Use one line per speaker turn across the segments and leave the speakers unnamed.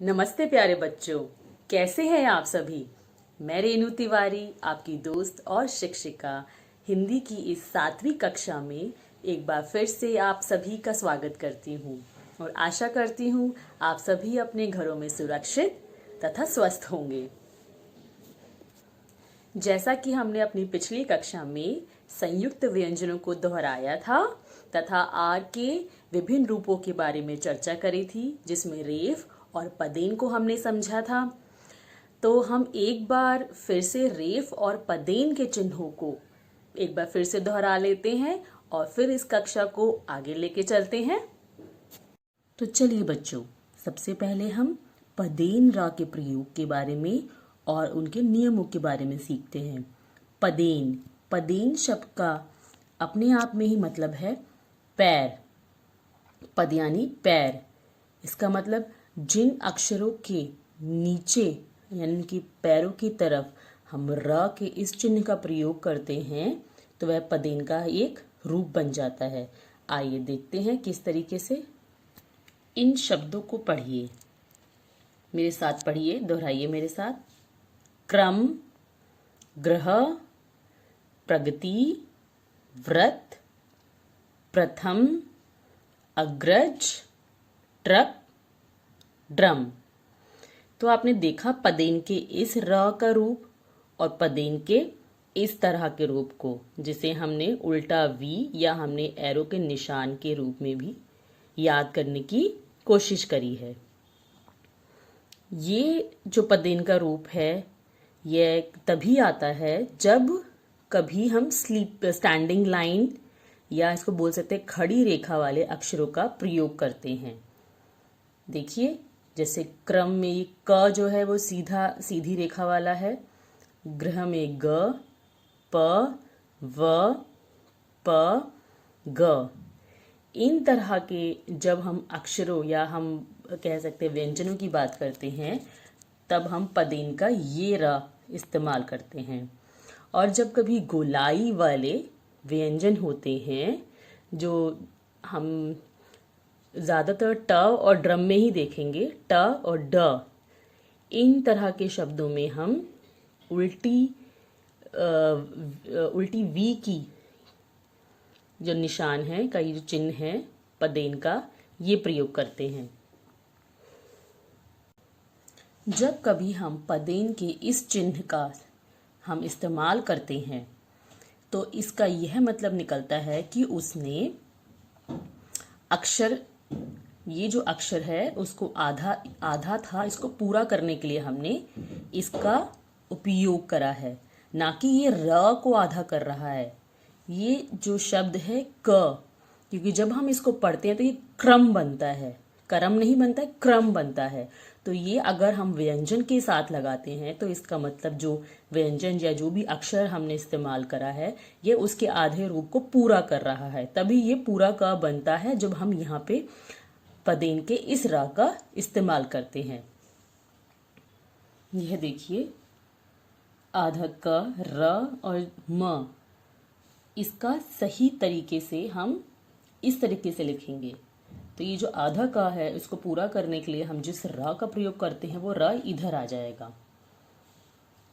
नमस्ते प्यारे बच्चों, कैसे हैं आप सभी। मैं रेनू तिवारी, आपकी दोस्त और शिक्षिका, हिंदी की इस 7वीं कक्षा में एक बार फिर से आप सभी का स्वागत करती हूँ और आशा करती हूँ आप सभी अपने घरों में सुरक्षित तथा स्वस्थ होंगे। जैसा कि हमने अपनी पिछली कक्षा में संयुक्त व्यंजनों को दोहराया था तथा आर के विभिन्न रूपों के बारे में चर्चा करी थी, जिसमें रेफ और पदेन को हमने समझा था। तो हम एक बार फिर से रेफ और पदेन के चिन्हों को एक बार फिर से दोहरा लेते हैं और फिर इस कक्षा को आगे लेके चलते हैं। तो चलिए बच्चों, सबसे पहले हम पदेन रा के प्रयोग के बारे में और उनके नियमों के बारे में सीखते हैं। पदेन पदेन शब्द का अपने आप में ही मतलब है पैर। पद यानी पैर। इसका मतलब जिन अक्षरों के नीचे यानी कि पैरों की तरफ हम र के इस चिन्ह का प्रयोग करते हैं तो वह पदेन का एक रूप बन जाता है। आइए देखते हैं किस तरीके से। इन शब्दों को पढ़िए, मेरे साथ पढ़िए, दोहराइए मेरे साथ। क्रम, ग्रह, प्रगति, व्रत, प्रथम, अग्रज, ट्रक, ड्रम। तो आपने देखा पदेन के इस र का रूप और पदेन के इस तरह के रूप को, जिसे हमने उल्टा वी या हमने एरो के निशान के रूप में भी याद करने की कोशिश करी है। ये जो पदेन का रूप है यह तभी आता है जब कभी हम स्टैंडिंग लाइन या इसको बोल सकते हैं खड़ी रेखा वाले अक्षरों का प्रयोग करते हैं। देखिए, जैसे क्रम में क जो है वो सीधी रेखा वाला है, ग्रह में ग, प, व, प, ग। इन तरह के जब हम अक्षरों या हम कह सकते हैं व्यंजनों की बात करते हैं तब हम पदेन का ये र इस्तेमाल करते हैं। और जब कभी गोलाई वाले व्यंजन होते हैं जो हम ज़्यादातर ट और ड्रम में ही देखेंगे, ट और ड, इन तरह के शब्दों में हम उल्टी वी की जो निशान है का ये जो चिन्ह है पदेन का, ये प्रयोग करते हैं। जब कभी हम पदेन के इस चिन्ह का हम इस्तेमाल करते हैं तो इसका यह मतलब निकलता है कि उसने अक्षर, ये जो अक्षर है उसको आधा था, इसको पूरा करने के लिए हमने इसका उपयोग करा है, ना कि ये र को आधा कर रहा है। ये जो शब्द है क, क्योंकि जब हम इसको पढ़ते हैं तो ये क्रम बनता है, क्रम नहीं बनता है, क्रम बनता है। तो ये अगर हम व्यंजन के साथ लगाते हैं तो इसका मतलब जो व्यंजन या जो भी अक्षर हमने इस्तेमाल करा है ये उसके आधे रूप को पूरा कर रहा है, तभी ये पूरा क बनता है जब हम यहाँ पे पदेन के इस रा का इस्तेमाल करते हैं। यह देखिए, आधा क, र और म, इसका सही तरीके से हम इस तरीके से लिखेंगे। तो ये जो आधा का है इसको पूरा करने के लिए हम जिस र का प्रयोग करते हैं वो र इधर आ जाएगा,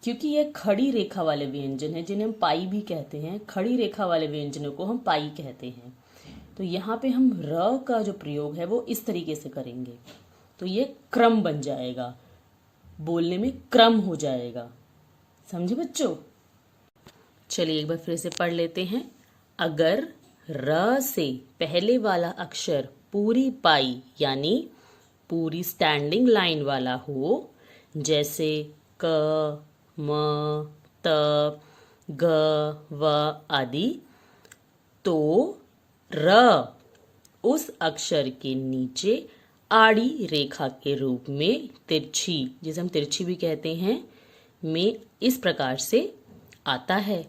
क्योंकि यह खड़ी रेखा वाले व्यंजन है जिन्हें हम पाई भी कहते हैं। खड़ी रेखा वाले व्यंजनों को हम पाई कहते हैं। तो यहाँ पे हम र का जो प्रयोग है वो इस तरीके से करेंगे तो ये क्रम बन जाएगा, बोलने में क्रम हो जाएगा। समझे बच्चों? चलिए एक बार फिर से पढ़ लेते हैं। अगर र से पहले वाला अक्षर पूरी पाई यानी पूरी स्टैंडिंग लाइन वाला हो, जैसे क, म, त, ग, व आदि, तो र उस अक्षर के नीचे आड़ी रेखा के रूप में तिरछी, जिसे हम तिरछी भी कहते हैं, में इस प्रकार से आता है।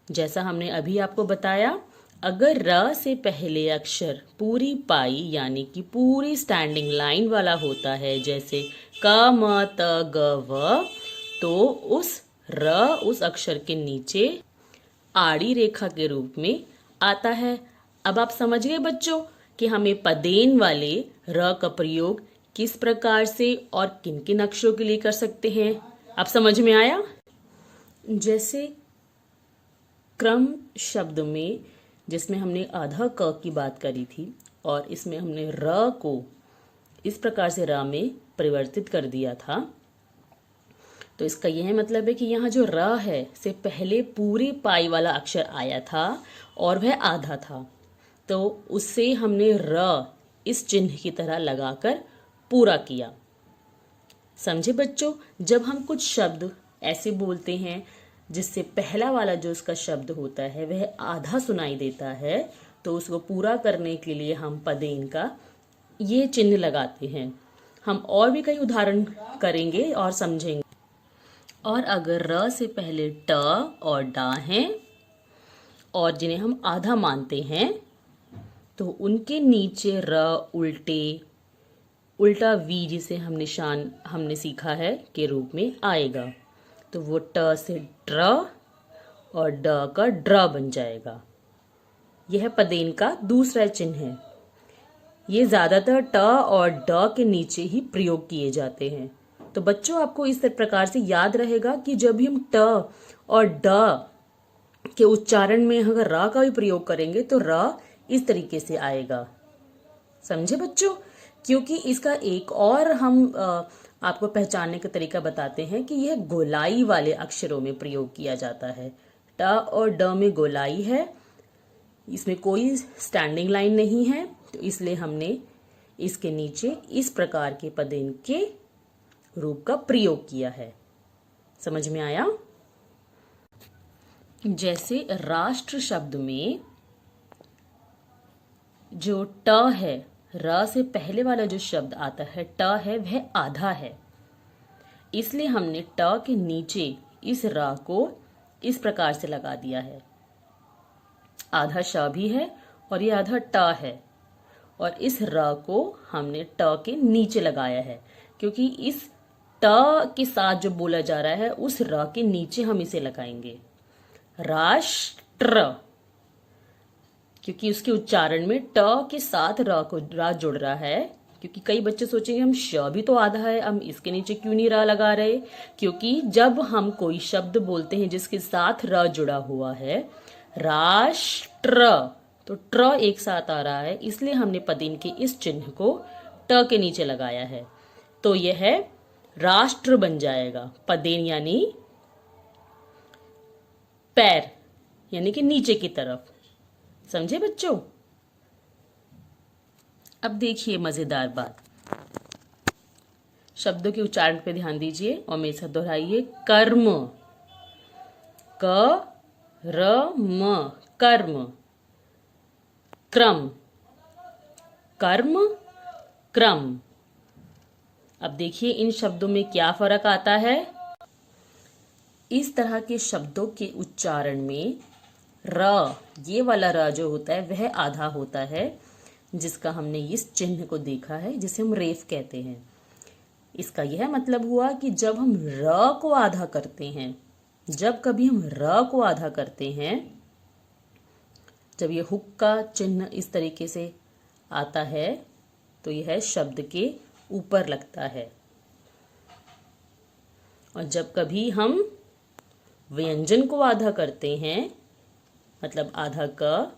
जैसा हमने अभी आपको बताया, अगर र से पहले अक्षर पूरी पाई यानी कि पूरी स्टैंडिंग लाइन वाला होता है, जैसे क, म, त, ग, व, तो उस अक्षर के नीचे आड़ी रेखा के रूप में आता है। अब आप समझ गए बच्चों कि हमें पदेन वाले र का प्रयोग किस प्रकार से और किन किन अक्षरों के लिए कर सकते हैं, अब समझ में आया। जैसे क्रम शब्द में, जिसमें हमने आधा क की बात करी थी और इसमें हमने र को इस प्रकार से र में परिवर्तित कर दिया था, तो इसका यह मतलब है कि यहाँ जो र है से पहले पूरे पाई वाला अक्षर आया था और वह आधा था, तो उससे हमने र इस चिन्ह की तरह लगाकर पूरा किया। समझे बच्चों, जब हम कुछ शब्द ऐसे बोलते हैं जिससे पहला वाला जो उसका शब्द होता है वह आधा सुनाई देता है, तो उसको पूरा करने के लिए हम पदेन का ये चिन्ह लगाते हैं। हम और भी कई उदाहरण करेंगे और समझेंगे। और अगर र से पहले ट और डा हैं और जिन्हें हम आधा मानते हैं, तो उनके नीचे र उल्टा वी जिसे हमने सीखा है के रूप में आएगा, तो वो ट से ट्र और ड का ड्र बन जाएगा। यह पदेन का दूसरा चिन्ह है। ये ज्यादातर ट और ड के नीचे ही प्रयोग किए जाते हैं। तो बच्चों, आपको इस प्रकार से याद रहेगा कि जब भी हम ट और ड के उच्चारण में अगर र का भी प्रयोग करेंगे तो र इस तरीके से आएगा। समझे बच्चों, क्योंकि इसका एक और हम आपको पहचानने का तरीका बताते हैं कि यह गोलाई वाले अक्षरों में प्रयोग किया जाता है। ट और ड में गोलाई है, इसमें कोई स्टैंडिंग लाइन नहीं है, तो इसलिए हमने इसके नीचे इस प्रकार के पदेन के रूप का प्रयोग किया है। समझ में आया। जैसे राष्ट्र शब्द में जो ट है, र से पहले वाला जो शब्द आता है ट है, वह आधा है, इसलिए हमने ट के नीचे इस र को इस प्रकार से लगा दिया है। आधा श भी है और ये आधा ट है, और इस र को हमने ट के नीचे लगाया है, क्योंकि इस ट के साथ जो बोला जा रहा है उस र के नीचे हम इसे लगाएंगे। राष्ट्र, क्योंकि उसके उच्चारण में ट के साथ र जुड़ रहा है। क्योंकि कई बच्चे सोचेंगे हम श भी तो आधा है, हम इसके नीचे क्यों नहीं र लगा रहे। क्योंकि जब हम कोई शब्द बोलते हैं जिसके साथ र जुड़ा हुआ है, राष्ट्र, तो ट्र एक साथ आ रहा है, इसलिए हमने पदेन के इस चिन्ह को ट के नीचे लगाया है। तो यह राष्ट्र बन जाएगा। पदेन यानी पैर, यानी कि नीचे की तरफ। समझे बच्चों। अब देखिए मजेदार बात, शब्दों के उच्चारण पे ध्यान दीजिए और मेरे साथ दोहराइए। कर्म, क र म, कर्म। क्रम, कर्म क्रम। अब देखिए इन शब्दों में क्या फर्क आता है। इस तरह के शब्दों के उच्चारण में र, ये वाला र जो होता है वह आधा होता है, जिसका हमने इस चिन्ह को देखा है, जिसे हम रेफ कहते हैं। इसका यह मतलब हुआ कि जब हम र को आधा करते हैं, जब कभी हम र को आधा करते हैं, जब ये हुक का चिन्ह इस तरीके से आता है, तो यह शब्द के ऊपर लगता है। और जब कभी हम व्यंजन को आधा करते हैं, मतलब आधा क,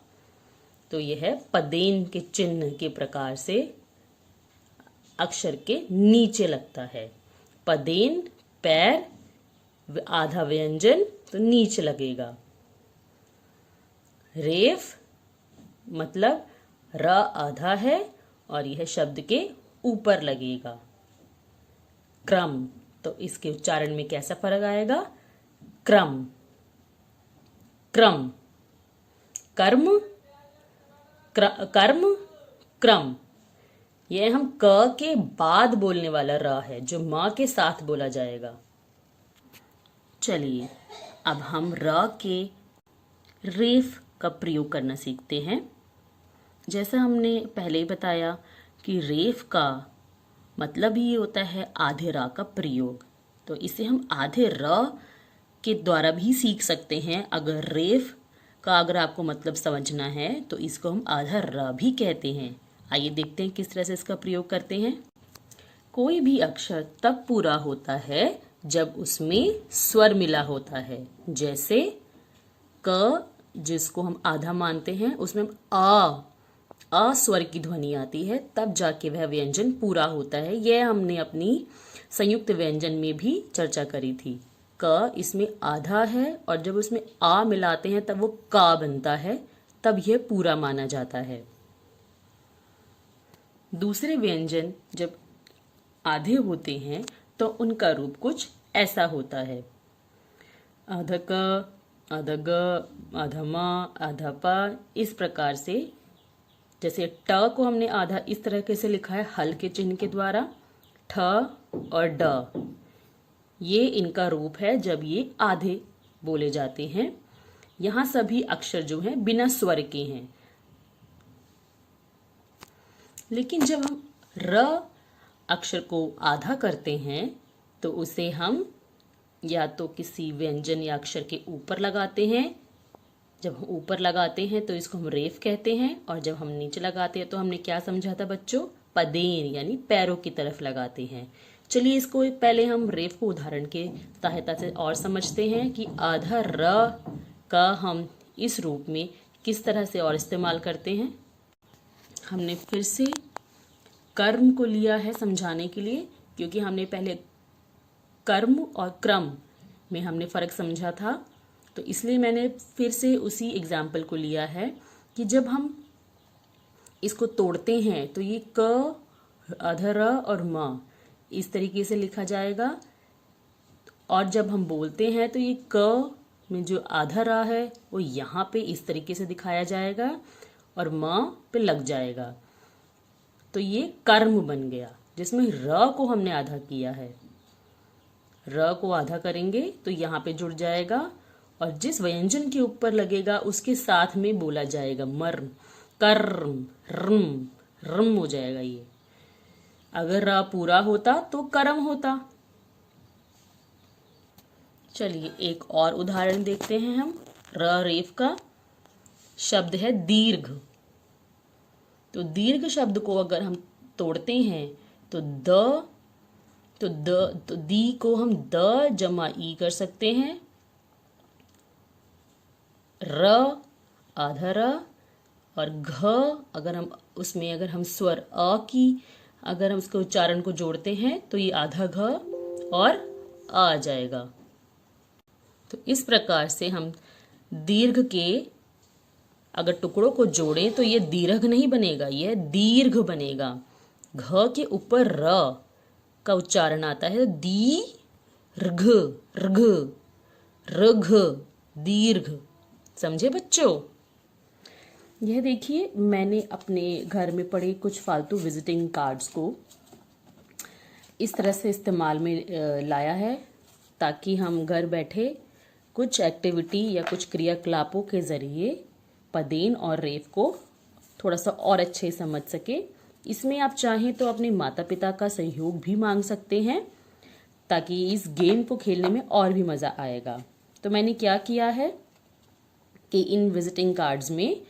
तो यह पदेन के चिन्ह के प्रकार से अक्षर के नीचे लगता है। पदेन पैर, आधा व्यंजन तो नीचे लगेगा। रेफ मतलब र आधा है और यह शब्द के ऊपर लगेगा। क्रम, तो इसके उच्चारण में कैसा फर्क आएगा। क्रम, क्रम, कर्म, कर्म क्रम। यह हम क के बाद बोलने वाला र है, जो म के साथ बोला जाएगा। चलिए अब हम र के रेफ का प्रयोग करना सीखते हैं। जैसा हमने पहले ही बताया कि रेफ का मतलब ही होता है आधे र का प्रयोग, तो इसे हम आधे र के द्वारा भी सीख सकते हैं। अगर रेफ का अगर आपको मतलब समझना है तो इसको हम आधा र भी कहते हैं। आइए देखते हैं किस तरह से इसका प्रयोग करते हैं। कोई भी अक्षर तब पूरा होता है जब उसमें स्वर मिला होता है। जैसे क, जिसको हम आधा मानते हैं, उसमें अ स्वर की ध्वनि आती है, तब जाके वह व्यंजन पूरा होता है। यह हमने अपनी संयुक्त व्यंजन में भी चर्चा करी थी। क इसमें आधा है और जब उसमें आ मिलाते हैं तब वो का बनता है, तब यह पूरा माना जाता है। दूसरे व्यंजन जब आधे होते हैं तो उनका रूप कुछ ऐसा होता है। आधा क, आधा ग, आधा म, आधा प, इस प्रकार से। जैसे ट को हमने आधा इस तरह से लिखा है हल के चिन्ह के द्वारा, ठ और ड, ये इनका रूप है जब ये आधे बोले जाते हैं। यहाँ सभी अक्षर जो हैं बिना स्वर के हैं। लेकिन जब हम र अक्षर को आधा करते हैं तो उसे हम या तो किसी व्यंजन या अक्षर के ऊपर लगाते हैं। जब हम ऊपर लगाते हैं तो इसको हम रेफ कहते हैं, और जब हम नीचे लगाते हैं तो हमने क्या समझा था बच्चों? पदेन, यानी पैरों की तरफ लगाते हैं। चलिए इसको पहले हम रेफ को उदाहरण के सहायता से और समझते हैं कि आधा र का हम इस रूप में किस तरह से और इस्तेमाल करते हैं। हमने फिर से कर्म को लिया है समझाने के लिए, क्योंकि हमने पहले कर्म और क्रम में हमने फर्क समझा था, तो इसलिए मैंने फिर से उसी एग्जाम्पल को लिया है कि जब हम इसको तोड़ते हैं तो ये क, आधा र और म इस तरीके से लिखा जाएगा, और जब हम बोलते हैं तो ये क में जो आधा र है वो यहाँ पे इस तरीके से दिखाया जाएगा और म पे लग जाएगा। तो ये कर्म बन गया, जिसमें र को हमने आधा किया है। र को आधा करेंगे तो यहाँ पे जुड़ जाएगा, और जिस व्यंजन के ऊपर लगेगा उसके साथ में बोला जाएगा मर्म, कर्म, रम, रम हो जाएगा ये। अगर र पूरा होता तो कर्म होता। चलिए एक और उदाहरण देखते हैं हम। र रेफ का शब्द है दीर्घ। तो दीर्घ शब्द को अगर हम तोड़ते हैं तो दी को हम द जमा ई कर सकते हैं। र आधा र और घ, अगर हम स्वर अ की अगर हम उसके उच्चारण को जोड़ते हैं तो ये आधा घ और आ जाएगा। तो इस प्रकार से हम दीर्घ के अगर टुकड़ों को जोड़ें तो ये दीर्घ नहीं बनेगा, यह दीर्घ बनेगा। घ के ऊपर र का उच्चारण आता है, दीर्घ, र्घ, रघ, दीर्घ। समझे बच्चों? यह देखिए, मैंने अपने घर में पड़े कुछ फालतू विजिटिंग कार्ड्स को इस तरह से इस्तेमाल में लाया है, ताकि हम घर बैठे कुछ एक्टिविटी या कुछ क्रियाकलापों के जरिए पदेन और रेफ को थोड़ा सा और अच्छे समझ सके। इसमें आप चाहें तो अपने माता पिता का सहयोग भी मांग सकते हैं, ताकि इस गेम को खेलने में और भी मज़ा आएगा। तो मैंने क्या किया है कि इन विजिटिंग कार्ड्स में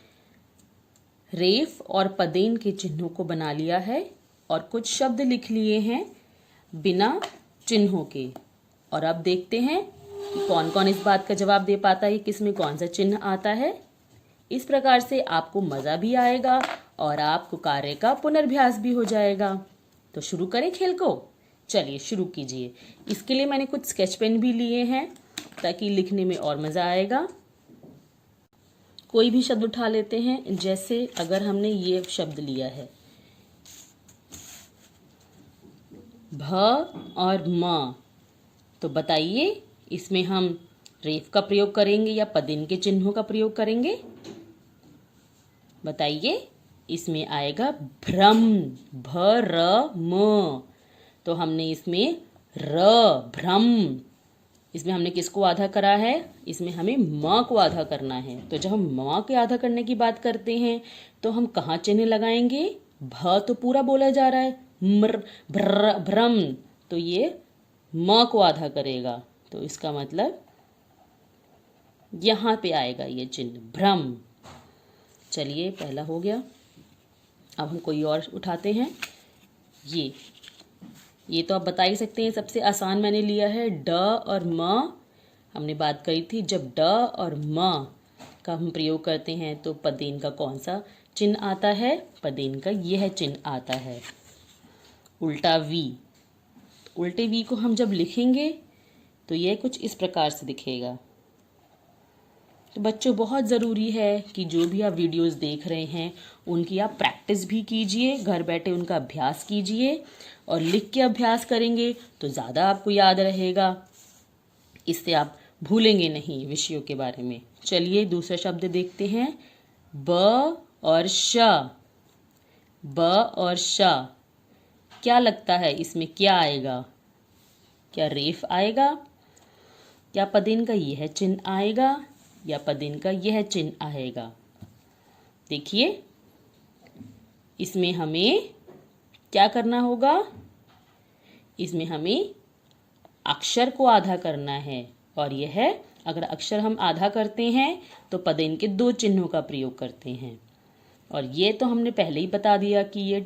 रेफ और पदेन के चिन्हों को बना लिया है और कुछ शब्द लिख लिए हैं बिना चिन्हों के। और अब देखते हैं कि कौन कौन इस बात का जवाब दे पाता है किस में कौन सा चिन्ह आता है। इस प्रकार से आपको मज़ा भी आएगा और आपको कार्य का पुनर्भ्यास भी हो जाएगा। तो शुरू करें खेल को? चलिए शुरू कीजिए। इसके लिए मैंने कुछ स्केच पेन भी लिए हैं ताकि लिखने में और मज़ा आएगा। कोई भी शब्द उठा लेते हैं, जैसे अगर हमने ये शब्द लिया है भ और म, तो बताइए इसमें हम रेफ का प्रयोग करेंगे या पदेन के चिन्हों का प्रयोग करेंगे? बताइए। इसमें आएगा भ्रम, भ र म। तो हमने इसमें र, भ्रम, इसमें हमने किसको आधा करा है? इसमें हमें म को आधा करना है। तो जब हम म के आधा करने की बात करते हैं तो हम कहाँ चिन्ह लगाएंगे? भ तो पूरा बोला जा रहा है, मर, भ्र, भ्रम, तो ये म को आधा करेगा। तो इसका मतलब यहाँ पे आएगा ये चिन्ह भ्रम। चलिए पहला हो गया। अब हम कोई और उठाते हैं। ये ये तो आप बता ही सकते हैं, सबसे आसान मैंने लिया है। ड और म हमने बात करी थी, जब ड और म का हम प्रयोग करते हैं तो पदेन का कौन सा चिन्ह आता है? पदेन का यह चिन्ह आता है, उल्टा वी। उल्टे वी को हम जब लिखेंगे तो यह कुछ इस प्रकार से दिखेगा। तो बच्चों, बहुत ज़रूरी है कि जो भी आप वीडियोस देख रहे हैं उनकी आप प्रैक्टिस भी कीजिए, घर बैठे उनका अभ्यास कीजिए, और लिख के अभ्यास करेंगे तो ज़्यादा आपको याद रहेगा, इससे आप भूलेंगे नहीं विषयों के बारे में। चलिए दूसरा शब्द देखते हैं, ब और श। ब और श, क्या लगता है इसमें क्या आएगा? क्या रेफ आएगा? क्या पदेन का यह चिन्ह आएगा या पदेन का यह चिन्ह आएगा? देखिए, इसमें हमें क्या करना होगा? इसमें हमें अक्षर को आधा करना है, और यह अगर अक्षर हम आधा करते हैं तो पदेन के दो चिन्हों का प्रयोग करते हैं। और ये तो हमने पहले ही बता दिया कि ये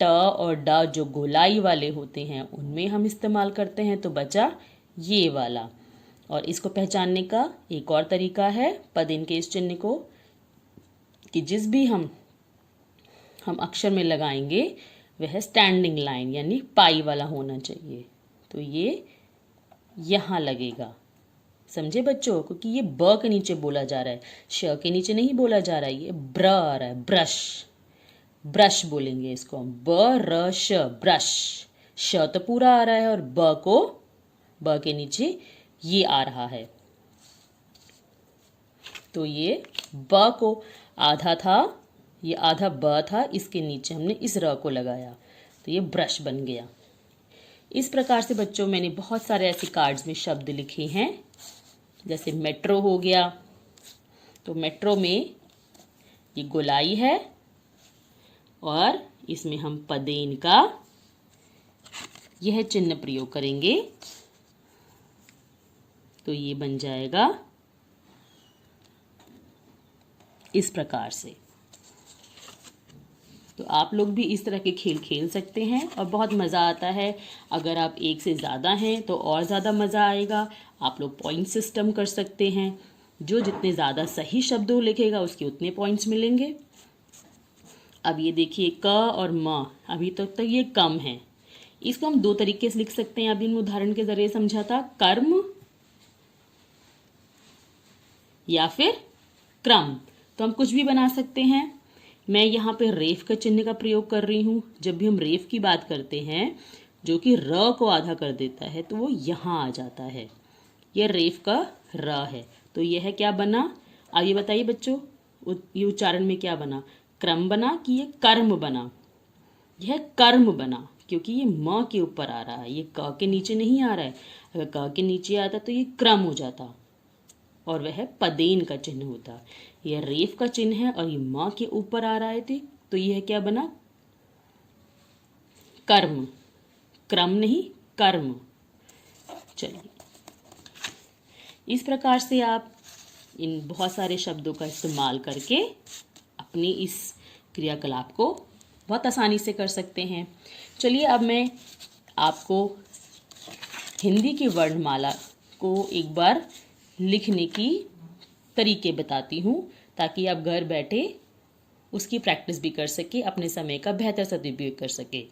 ट और ड जो गोलाई वाले होते हैं उनमें हम इस्तेमाल करते हैं, तो बचा ये वाला। और इसको पहचानने का एक और तरीका है पदेन के इस चिन्ह को, कि जिस भी हम अक्षर में लगाएंगे वह स्टैंडिंग लाइन यानी पाई वाला होना चाहिए। तो ये यहाँ लगेगा, समझे बच्चों? क्योंकि ये ब के नीचे बोला जा रहा है, श के नीचे नहीं बोला जा रहा है। ये ब्र आ रहा है, ब्रश। ब्रश बोलेंगे इसको हम, ब र श, ब्रश। श तो पूरा आ रहा है और ब के नीचे ये आ रहा है। तो ये ब को आधा था, ये आधा ब था, इसके नीचे हमने इस र को लगाया तो ये ब्रश बन गया। इस प्रकार से बच्चों मैंने बहुत सारे ऐसे कार्ड्स में शब्द लिखे हैं, जैसे मेट्रो हो गया। तो मेट्रो में ये गोलाई है और इसमें हम पदेन का यह चिन्ह प्रयोग करेंगे तो ये बन जाएगा इस प्रकार से। तो आप लोग भी इस तरह के खेल खेल सकते हैं और बहुत मज़ा आता है। अगर आप एक से ज़्यादा हैं तो और ज़्यादा मज़ा आएगा। आप लोग पॉइंट सिस्टम कर सकते हैं, जो जितने ज़्यादा सही शब्दों लिखेगा उसके उतने पॉइंट्स मिलेंगे। अब ये देखिए, क और म अभी तक तो ये कम है, इसको हम दो तरीके से लिख सकते हैं। अभी इन उदाहरण के जरिए समझा था, कर्म या फिर क्रम। तो हम कुछ भी बना सकते हैं। मैं यहाँ पे रेफ का चिन्ह का प्रयोग कर रही हूँ। जब भी हम रेफ की बात करते हैं जो कि र को आधा कर देता है तो वो यहाँ आ जाता है। यह रेफ का र है, तो यह क्या बना? अब ये बताइए बच्चों, ये उच्चारण में क्या बना? क्रम बना कि ये कर्म बना? यह कर्म बना, क्योंकि ये म के ऊपर आ रहा है, ये क के नीचे नहीं आ रहा है। अगर क के नीचे आता तो ये क्रम हो जाता और वह पदेन का चिन्ह होता। यह रेफ का चिन्ह है और ये माँ के ऊपर आ रहा है, तो यह क्या बना? कर्म। क्रम नहीं, कर्म। चलिए, इस प्रकार से आप इन बहुत सारे शब्दों का इस्तेमाल करके अपनी इस क्रियाकलाप को बहुत आसानी से कर सकते हैं। चलिए, अब मैं आपको हिंदी की वर्णमाला को एक बार लिखने की तरीके बताती हूँ, ताकि आप घर बैठे उसकी प्रैक्टिस भी कर सके, अपने समय का बेहतर सदुपयोग कर सके।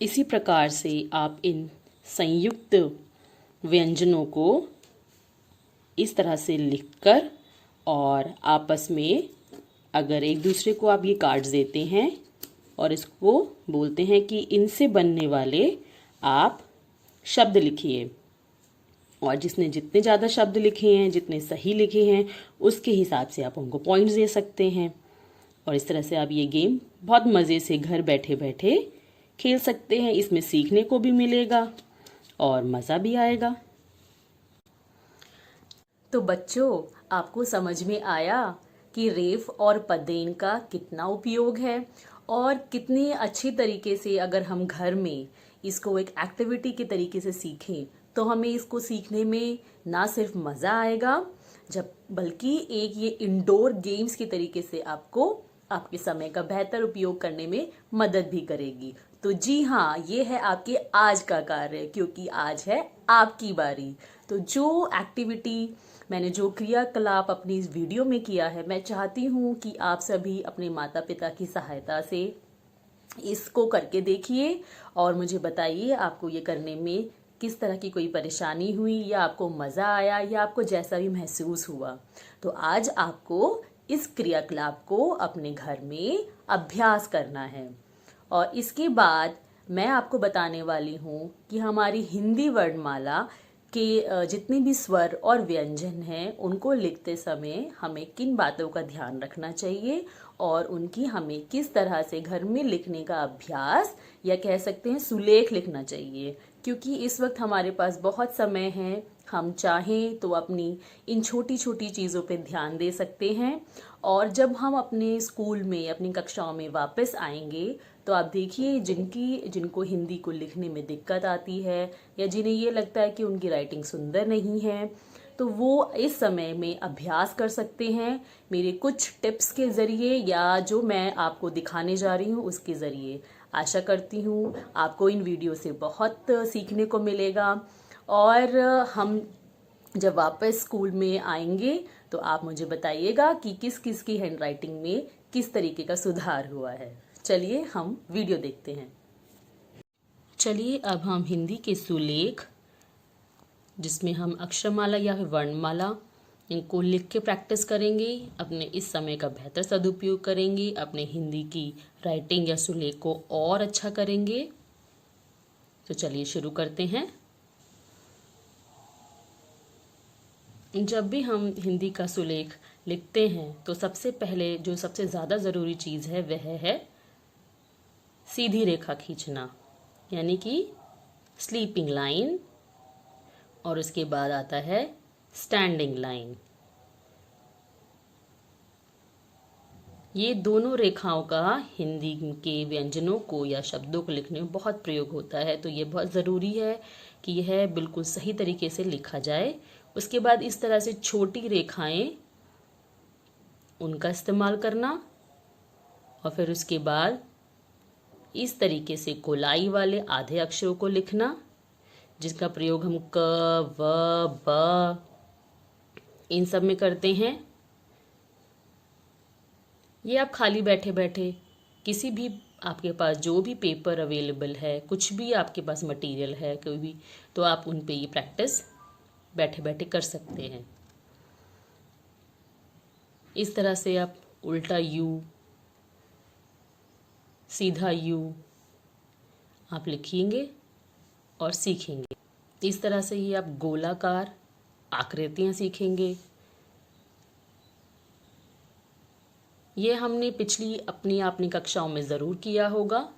इसी प्रकार से आप इन संयुक्त व्यंजनों को इस तरह से लिखकर और आपस में अगर एक दूसरे को आप ये कार्ड्स देते हैं और इसको बोलते हैं कि इनसे बनने वाले आप शब्द लिखिए, और जिसने जितने ज़्यादा शब्द लिखे हैं, जितने सही लिखे हैं, उसके हिसाब से आप उनको पॉइंट्स दे सकते हैं। और इस तरह से आप ये गेम बहुत मज़े से घर बैठे बैठे खेल सकते हैं। इसमें सीखने को भी मिलेगा और मज़ा भी आएगा। तो बच्चों, आपको समझ में आया कि रेफ और पदेन का कितना उपयोग है और कितने अच्छे तरीके से अगर हम घर में इसको एक एक्टिविटी के तरीके से सीखें तो हमें इसको सीखने में ना सिर्फ मज़ा आएगा, बल्कि एक ये इंडोर गेम्स के तरीके से आपको आपके समय का बेहतर उपयोग करने में मदद भी करेगी। तो जी हाँ, ये है आपके आज का कार्य, क्योंकि आज है आपकी बारी। तो जो एक्टिविटी मैंने, जो क्रियाकलाप अपनी इस वीडियो में किया है, मैं चाहती हूँ कि आप सभी अपने माता पिता की सहायता से इसको करके देखिए और मुझे बताइए आपको ये करने में किस तरह की कोई परेशानी हुई, या आपको मज़ा आया, या आपको जैसा भी महसूस हुआ। तो आज आपको इस क्रियाकलाप को अपने घर में अभ्यास करना है। और इसके बाद मैं आपको बताने वाली हूँ कि हमारी हिंदी वर्णमाला के जितने भी स्वर और व्यंजन हैं उनको लिखते समय हमें किन बातों का ध्यान रखना चाहिए और उनकी हमें किस तरह से घर में लिखने का अभ्यास, या कह सकते हैं सुलेख, लिखना चाहिए। क्योंकि इस वक्त हमारे पास बहुत समय है, हम चाहें तो अपनी इन छोटी छोटी चीज़ों पे ध्यान दे सकते हैं। और जब हम अपने स्कूल में, अपनी कक्षाओं में वापस आएंगे, तो आप देखिए जिनको हिंदी को लिखने में दिक्कत आती है, या जिन्हें ये लगता है कि उनकी राइटिंग सुंदर नहीं है, तो वो इस समय में अभ्यास कर सकते हैं मेरे कुछ टिप्स के ज़रिए, या जो मैं आपको दिखाने जा रही हूँ उसके ज़रिए। आशा करती हूँ आपको इन वीडियो से बहुत सीखने को मिलेगा। और हम जब वापस स्कूल में आएंगे तो आप मुझे बताइएगा कि किस किस की हैंडराइटिंग में किस तरीके का सुधार हुआ है। चलिए हम वीडियो देखते हैं। चलिए अब हम हिंदी के सुलेख, जिसमें हम अक्षरमाला या फिर वर्णमाला, इनको लिख के प्रैक्टिस करेंगे, अपने इस समय का बेहतर सदुपयोग करेंगे, अपने हिंदी की राइटिंग या सुलेख को और अच्छा करेंगे। तो चलिए शुरू करते हैं। जब भी हम हिंदी का सुलेख लिखते हैं तो सबसे पहले जो सबसे ज़्यादा ज़रूरी चीज़ है वह है सीधी रेखा खींचना, यानी कि स्लीपिंग लाइन, और उसके बाद आता है स्टैंडिंग लाइन। ये दोनों रेखाओं का हिंदी के व्यंजनों को या शब्दों को लिखने में बहुत प्रयोग होता है, तो ये बहुत ज़रूरी है कि यह बिल्कुल सही तरीके से लिखा जाए। उसके बाद इस तरह से छोटी रेखाएं, उनका इस्तेमाल करना, और फिर उसके बाद इस तरीके से गोलाई वाले आधे अक्षरों को लिखना, जिसका प्रयोग हम क, व, ब इन सब में करते हैं। ये आप खाली बैठे बैठे किसी भी, आपके पास जो भी पेपर अवेलेबल है, कुछ भी आपके पास मटेरियल है कोई भी, तो आप उन पे ये प्रैक्टिस बैठे बैठे कर सकते हैं। इस तरह से आप उल्टा यू, सीधा यू आप लिखेंगे और सीखेंगे। इस तरह से ही आप गोलाकार आकृतियां सीखेंगे। ये हमने पिछली अपनी कक्षाओं में ज़रूर किया होगा,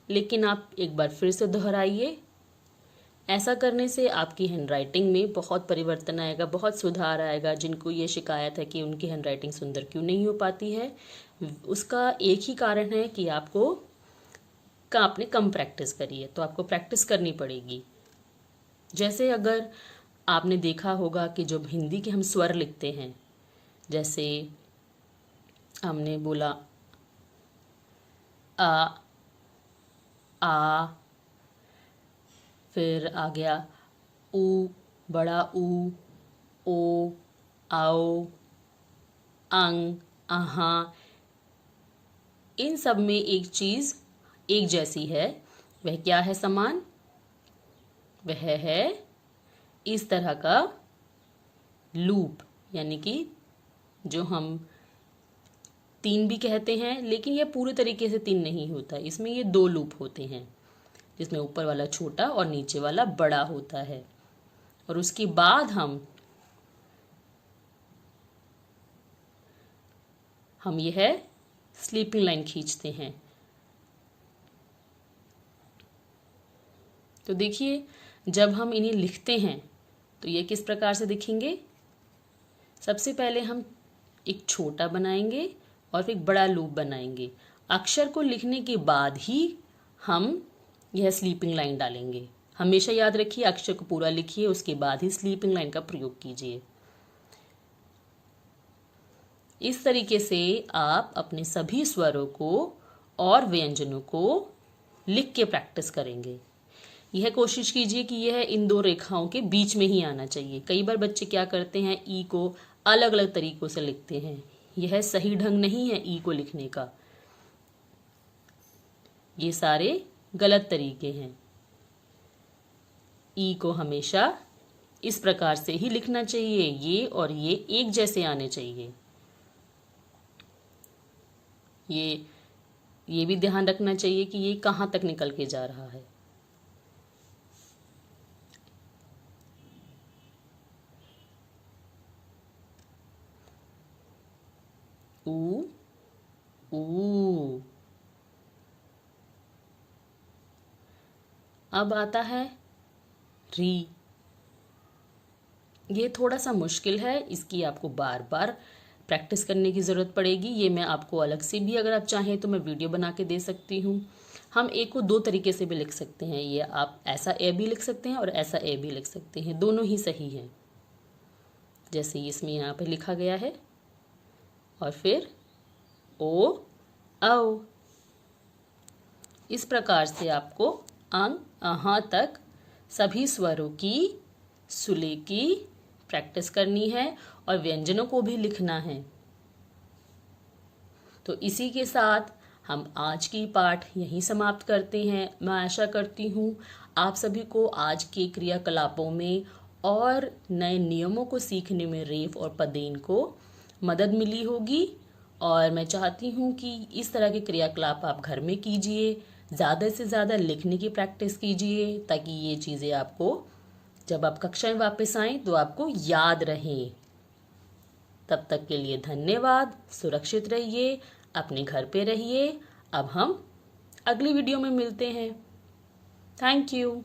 लेकिन आप एक बार फिर से दोहराइए। ऐसा करने से आपकी हैंडराइटिंग में बहुत परिवर्तन आएगा, बहुत सुधार आएगा। जिनको ये शिकायत है कि उनकी हैंडराइटिंग सुंदर क्यों नहीं हो पाती है, उसका एक ही कारण है कि आपने कम प्रैक्टिस करी है, तो आपको प्रैक्टिस करनी पड़ेगी। जैसे अगर आपने देखा होगा कि जब हिंदी के हम स्वर लिखते हैं, जैसे हमने बोला आ, फिर आ गया ऊ, बड़ा ऊ, ओ, आओ, अंग, आहा, इन सब में एक चीज़ एक जैसी है। वह क्या है समान? वह है इस तरह का लूप, यानी कि जो हम तीन भी कहते हैं, लेकिन यह पूरे तरीके से तीन नहीं होता। इसमें ये दो लूप होते हैं, जिसमें ऊपर वाला छोटा और नीचे वाला बड़ा होता है। और उसके बाद हम यह स्लीपिंग लाइन खींचते हैं। तो देखिए, जब हम इन्हें लिखते हैं तो ये किस प्रकार से दिखेंगे। सबसे पहले हम एक छोटा बनाएंगे और फिर एक बड़ा लूप बनाएंगे। अक्षर को लिखने के बाद ही हम यह स्लीपिंग लाइन डालेंगे। हमेशा याद रखिए, अक्षर को पूरा लिखिए, उसके बाद ही स्लीपिंग लाइन का प्रयोग कीजिए। इस तरीके से आप अपने सभी स्वरों को और व्यंजनों को लिख के प्रैक्टिस करेंगे। यह कोशिश कीजिए कि यह इन दो रेखाओं के बीच में ही आना चाहिए। कई बार बच्चे क्या करते हैं, ई को अलग अलग तरीकों से लिखते हैं। यह सही ढंग नहीं है ई को लिखने का, ये सारे गलत तरीके हैं। ई को हमेशा इस प्रकार से ही लिखना चाहिए, ये और ये एक जैसे आने चाहिए। ये भी ध्यान रखना चाहिए कि ये कहाँ तक निकल के जा रहा है। ऊ ऊ। अब आता है री। ये थोड़ा सा मुश्किल है, इसकी आपको बार बार प्रैक्टिस करने की ज़रूरत पड़ेगी। ये मैं आपको अलग से भी, अगर आप चाहें तो मैं वीडियो बना के दे सकती हूँ। हम ए को दो तरीके से भी लिख सकते हैं। ये आप ऐसा ए भी लिख सकते हैं और ऐसा ए भी लिख सकते हैं, दोनों ही सही हैं। जैसे इसमें यहाँ पे लिखा गया है, और फिर ओ औ। इस प्रकार से आपको अंग अहाँ तक सभी स्वरों की सुले की प्रैक्टिस करनी है और व्यंजनों को भी लिखना है। तो इसी के साथ हम आज की पाठ यहीं समाप्त करते हैं। मैं आशा करती हूँ आप सभी को आज के क्रियाकलापों में और नए नियमों को सीखने में रेफ और पदेन को मदद मिली होगी। और मैं चाहती हूँ कि इस तरह के क्रियाकलाप आप घर में कीजिए, ज़्यादा से ज़्यादा लिखने की प्रैक्टिस कीजिए, ताकि ये चीज़ें आपको जब आप कक्षा में वापस आएं तो आपको याद रहें। तब तक के लिए धन्यवाद। सुरक्षित रहिए, अपने घर पे रहिए। अब हम अगली वीडियो में मिलते हैं। Thank you.